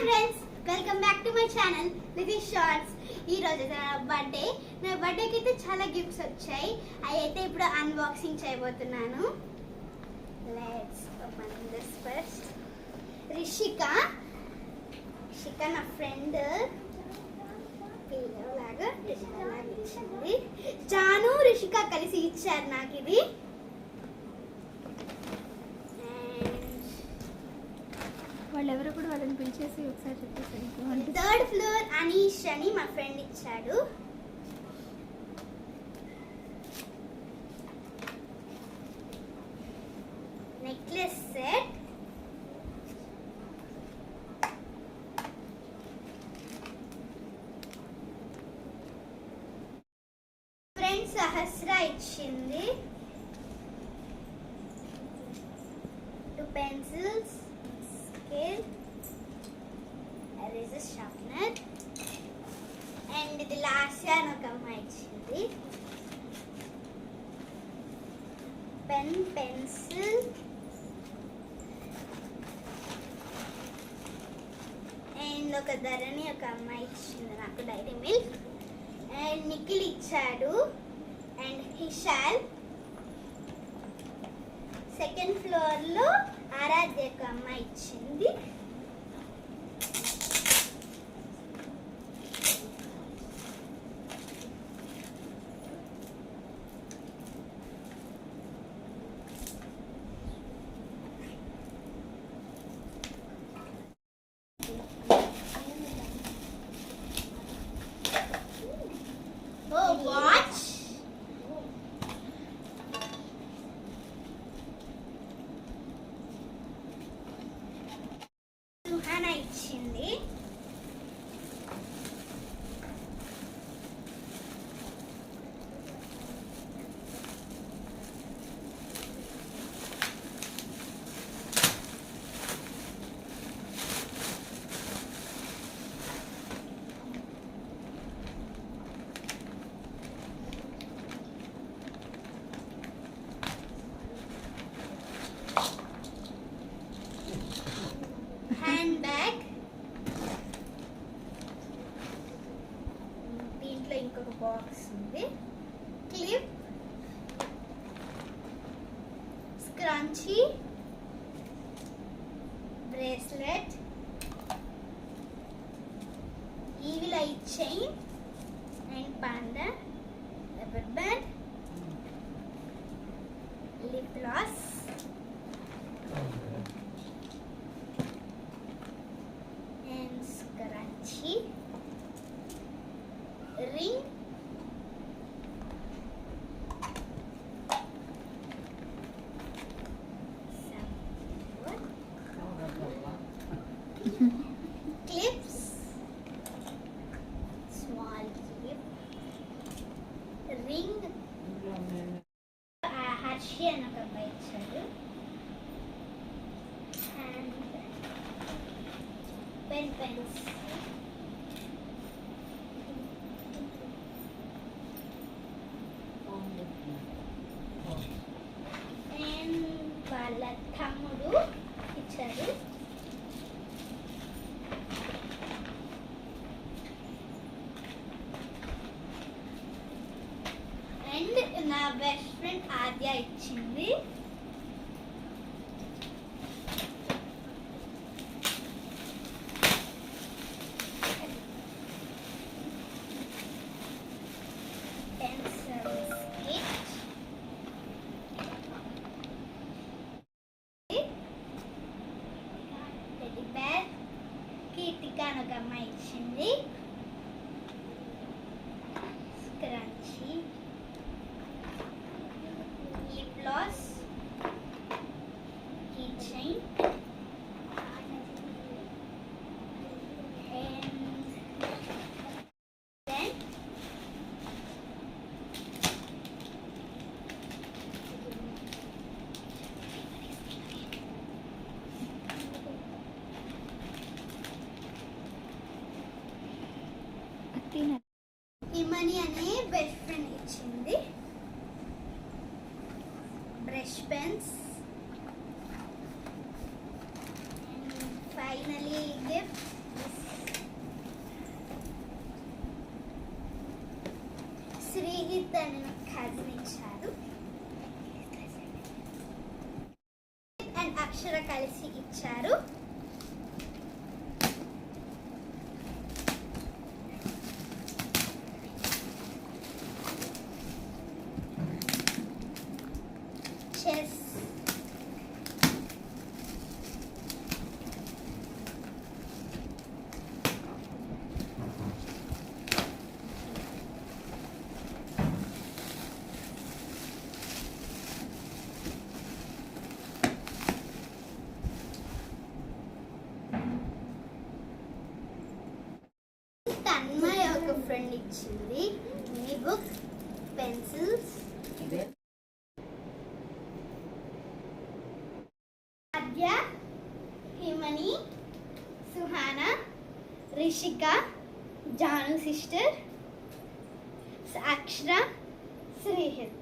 Friends, welcome back to my channel little shorts. ఈ రోజు నా బర్త్డేకి అయితే చాలా గిఫ్ట్స్ వచ్చాయి. అవి అయితే ఇప్పుడు అన్బాక్సింగ్ చేయబోతున్నాను. Let's open this first. Rishika నా ఫ్రెండ్ లాగా ఇచ్చింది. జాను రిషిక కలిసి ఇచ్చారు నాకు ఇది. వాళ్ళెవరో కూడా వాళ్ళని పిలిచేసి ఒకసారి చెప్పేసి. థర్డ్ ఫ్లోర్ అనీష్ అని మా ఫ్రెండ్ ఇచ్చాడు. నెక్లెస్ సెట్, ఫ్రెండ్ సహస్ర ఇచ్చింది. 2 pencils, scale, eraser sharpener, and the last one ఒక అమ్మాయి ఇచ్చింది. పెన్, పెన్సిల్, అండ్ ఒక ధరణి ఒక అమ్మాయి ఇచ్చింది నాకు డైరీ మిల్క్. అండ్ నిఖిల్ ఇచ్చాడు అండ్ హిషాల్. సెకండ్ ఫ్లోర్ లో ఆరాధ్య ఒక అమ్మాయి ఇచ్చింది. వాచ్, సుహానా ఇచ్చింది. హ్యాండ్ బ్యాగ్, దీంట్లో ఇంకొక బాక్స్ ఉంది. Clip, scrunchie, bracelet, evil eye chain and panda, rubber band, lip gloss, and scrunchie, ring, clips, small clip, ring, Hershey అని ఒక అబ్బాయి ఇచ్చాడు. And pens, and వాళ్ళ తమ్ముడు ఇచ్చాడు. అండ్ నా బెస్ట్ ఫ్రెండ్ ఆద్య ఇచ్చింది. కీర్తిక అని ఒక అమ్మాయి ఇచ్చింది. Scrunchie, lip gloss, key chain, Imani అనే బెస్ట్ ఫ్రెండ్ ఇచ్చింది. Brush pens, finally gift Sreejith అని కజిన్ ఇచ్చారు అండ్ అక్షర కలిసి ఇచ్చారు. చెస్ తన్మయ ఒక ఫ్రెండ్ ఇచ్చింది మినీ బుక్, పెన్సిల్స్. ఆద్య, హిమని, సుహాన, రిషిక, జాను సిస్టర్, అక్షర, శ్రీహిత్.